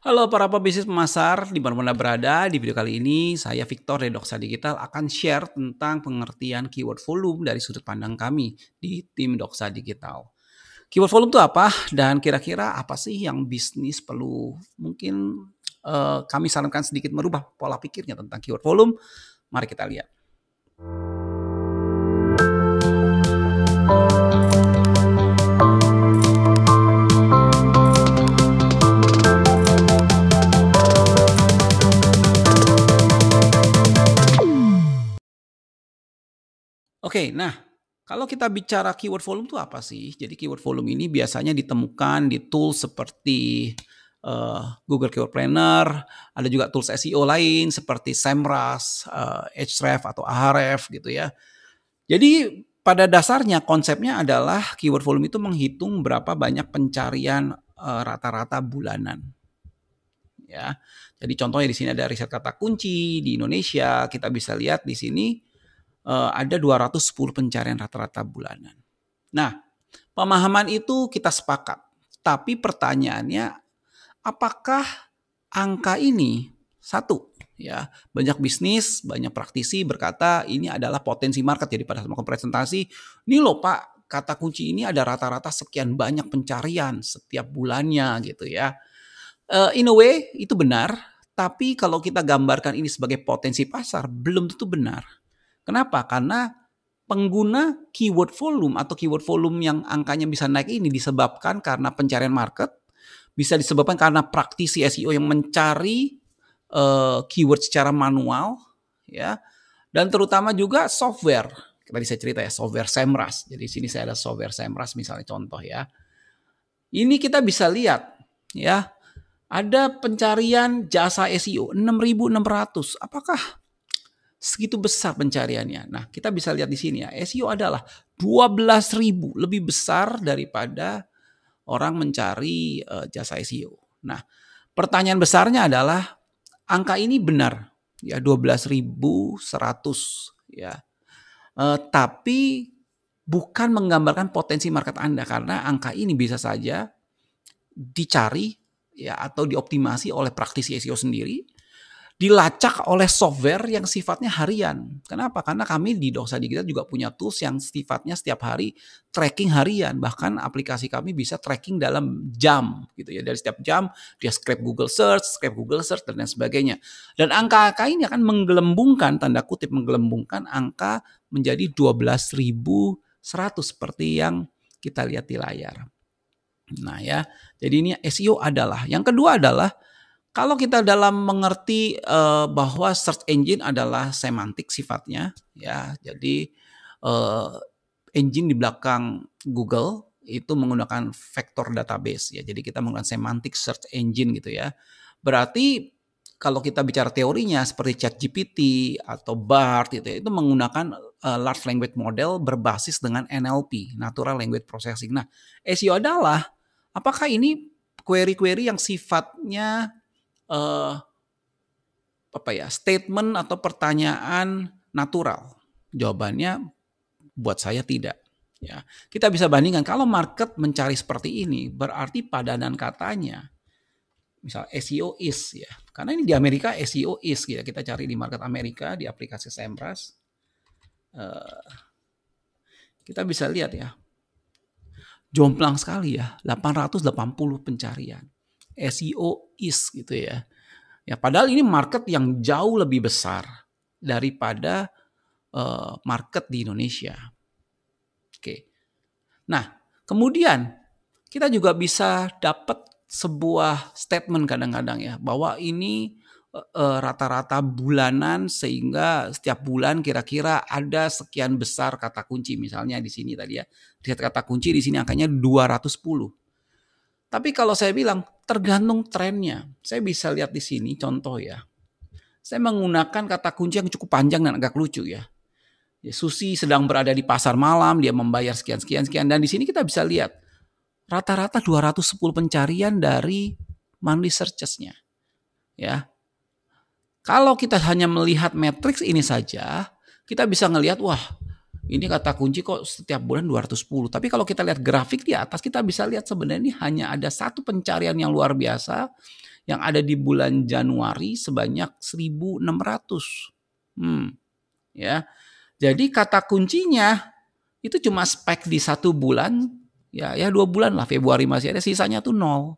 Halo para pebisnis pemasar di mana-mana berada. Di video kali ini saya Victor dari Doksa Digital akan share tentang pengertian keyword volume dari sudut pandang kami di tim Doksa Digital. Keyword volume itu apa dan kira-kira apa sih yang bisnis perlu mungkin kami sarankan sedikit merubah pola pikirnya tentang keyword volume. Mari kita lihat. Oke, nah kalau kita bicara keyword volume itu apa sih? Jadi keyword volume ini biasanya ditemukan di tools seperti Google Keyword Planner, ada juga tools SEO lain seperti SEMrush, Ahrefs atau Ahrefs gitu ya. Jadi pada dasarnya konsepnya adalah keyword volume itu menghitung berapa banyak pencarian rata-rata bulanan. Ya, jadi contohnya di sini ada riset kata kunci di Indonesia, kita bisa lihat di sini ada 210 pencarian rata-rata bulanan. Nah, pemahaman itu kita sepakat. Tapi pertanyaannya, apakah angka ini satu ya, banyak bisnis, banyak praktisi berkata ini adalah potensi market. Jadi pada saat melakukan presentasi, ini loh Pak, kata kunci ini ada rata-rata sekian banyak pencarian setiap bulannya gitu ya. In a way itu benar, tapi kalau kita gambarkan ini sebagai potensi pasar, belum tentu benar. Kenapa? Karena pengguna keyword volume atau keyword volume yang angkanya bisa naik ini disebabkan karena pencarian market, bisa disebabkan karena praktisi SEO yang mencari keyword secara manual, ya, dan terutama juga software. Tadi saya cerita ya, software SEMrush. Jadi di sini saya ada software SEMrush misalnya contoh ya. Ini kita bisa lihat ya, ada pencarian jasa SEO 6.600. Apakah segitu besar pencariannya? Nah, kita bisa lihat di sini ya, SEO adalah 12.000, lebih besar daripada orang mencari jasa SEO. Nah, pertanyaan besarnya adalah angka ini benar ya 12.100 ya. Tapi bukan menggambarkan potensi market Anda karena angka ini bisa saja dicari ya atau dioptimasi oleh praktisi SEO sendiri, dilacak oleh software yang sifatnya harian. Kenapa? Karena kami di Doksa Digital juga punya tools yang sifatnya setiap hari tracking harian. Bahkan aplikasi kami bisa tracking dalam jam gitu ya. Dari setiap jam dia scrape Google Search, dan lain sebagainya. Dan angka-angka ini akan menggelembungkan, tanda kutip menggelembungkan angka menjadi 12.100 seperti yang kita lihat di layar. Nah ya, jadi ini SEO adalah. Yang kedua adalah kalau kita dalam mengerti bahwa search engine adalah semantik sifatnya, ya, jadi engine di belakang Google itu menggunakan vector database, ya. Jadi kita menggunakan semantic search engine gitu ya. Berarti kalau kita bicara teorinya seperti ChatGPT atau BART gitu ya, itu menggunakan large language model berbasis dengan NLP, natural language processing. Nah, SEO adalah apakah ini query-query yang sifatnya statement atau pertanyaan natural? Jawabannya buat saya tidak. Ya, kita bisa bandingkan kalau market mencari seperti ini, berarti padanan katanya, misal SEO is ya, karena ini di Amerika SEO is ya, kita cari di market Amerika di aplikasi SEMrush, kita bisa lihat ya, jomplang sekali ya, 880 pencarian SEO is gitu ya. Ya, padahal ini market yang jauh lebih besar daripada market di Indonesia. Oke. Nah, kemudian kita juga bisa dapat sebuah statement kadang-kadang ya, bahwa ini rata-rata bulanan sehingga setiap bulan kira-kira ada sekian besar kata kunci. Misalnya di sini tadi ya, lihat kata kunci di sini angkanya 210. Tapi kalau saya bilang tergantung trennya. Saya bisa lihat di sini contoh ya. Saya menggunakan kata kunci yang cukup panjang dan agak lucu ya. Susi sedang berada di pasar malam, dia membayar sekian. Dan di sini kita bisa lihat rata-rata 210 pencarian dari monthly searches-nya. Ya. Kalau kita hanya melihat matriks ini saja, kita bisa ngelihat wah, ini kata kunci kok setiap bulan 210. Tapi kalau kita lihat grafik di atas, kita bisa lihat sebenarnya ini hanya ada satu pencarian yang luar biasa yang ada di bulan Januari sebanyak 1.600. Ya. Jadi kata kuncinya itu cuma spek di 1 bulan, ya 2 bulan lah, Februari masih ada, sisanya tuh 0.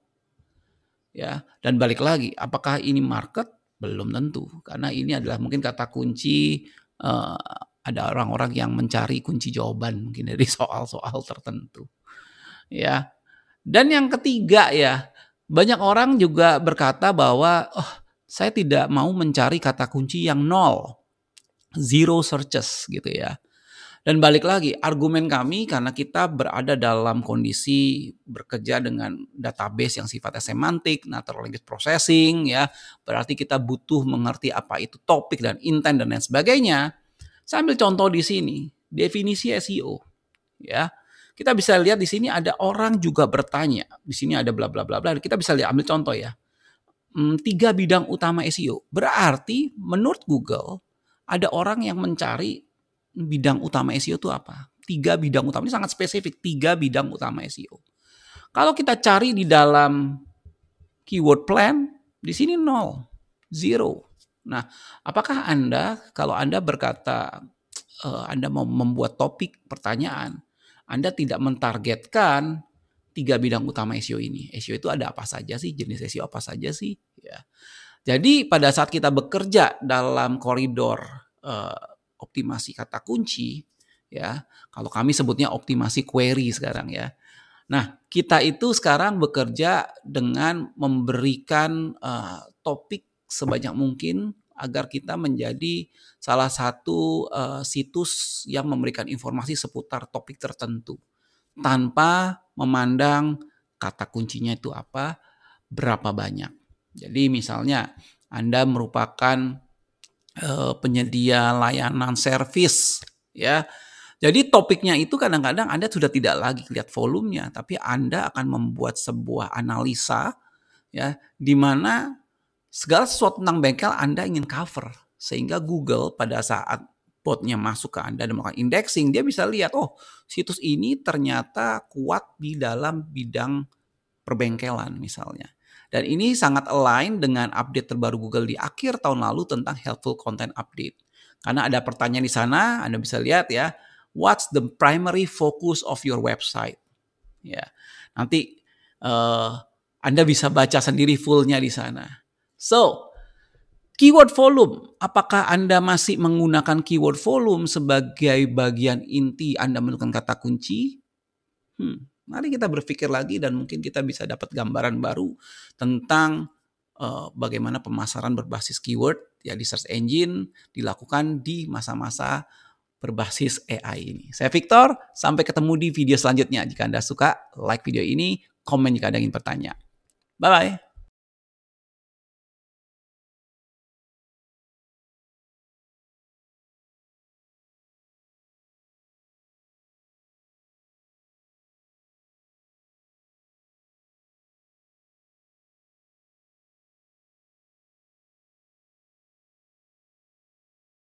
Ya, dan balik lagi, apakah ini market? Belum tentu, karena ini adalah mungkin kata kunci, ada orang-orang yang mencari kunci jawaban mungkin dari soal-soal tertentu. Ya. Dan yang ketiga ya, banyak orang juga berkata bahwa, "Oh, saya tidak mau mencari kata kunci yang 0, zero searches," gitu ya. Dan balik lagi, argumen kami karena kita berada dalam kondisi bekerja dengan database yang sifatnya semantik, natural language processing ya, berarti kita butuh mengerti apa itu topik dan intent dan lain sebagainya. Saya ambil contoh di sini, definisi SEO ya. Kita bisa lihat di sini ada orang juga bertanya. Di sini ada bla bla bla bla. Kita bisa lihat, ambil contoh ya. 3 bidang utama SEO. Berarti menurut Google ada orang yang mencari bidang utama SEO itu apa? 3 bidang utama, ini sangat spesifik, 3 bidang utama SEO. Kalau kita cari di dalam keyword plan, di sini 0, 0. Nah, apakah Anda, kalau Anda berkata Anda mau membuat topik pertanyaan, Anda tidak mentargetkan 3 bidang utama SEO ini. SEO itu ada apa saja sih? Jenis SEO apa saja sih? Ya. Jadi pada saat kita bekerja dalam koridor optimasi kata kunci, ya, kalau kami sebutnya optimasi query sekarang ya. Nah, kita itu sekarang bekerja dengan memberikan topik sebanyak mungkin agar kita menjadi salah satu situs yang memberikan informasi seputar topik tertentu tanpa memandang kata kuncinya itu apa, berapa banyak. Jadi misalnya Anda merupakan penyedia layanan servis ya. Jadi topiknya itu kadang-kadang Anda sudah tidak lagi lihat volumenya, tapi Anda akan membuat sebuah analisa ya, di mana segala sesuatu tentang bengkel Anda ingin cover. Sehingga Google pada saat botnya masuk ke Anda dan melakukan indexing, dia bisa lihat, oh situs ini ternyata kuat di dalam bidang perbengkelan misalnya. Dan ini sangat align dengan update terbaru Google di akhir tahun lalu tentang helpful content update. Karena ada pertanyaan di sana, Anda bisa lihat ya, what's the primary focus of your website? Ya, nanti Anda bisa baca sendiri fullnya di sana. So, keyword volume, apakah Anda masih menggunakan keyword volume sebagai bagian inti Anda menentukan kata kunci? Mari kita berpikir lagi dan mungkin kita bisa dapat gambaran baru tentang bagaimana pemasaran berbasis keyword ya di search engine dilakukan di masa-masa berbasis AI ini. Saya Victor, sampai ketemu di video selanjutnya. Jika Anda suka, like video ini, komen jika Anda ingin bertanya. Bye-bye.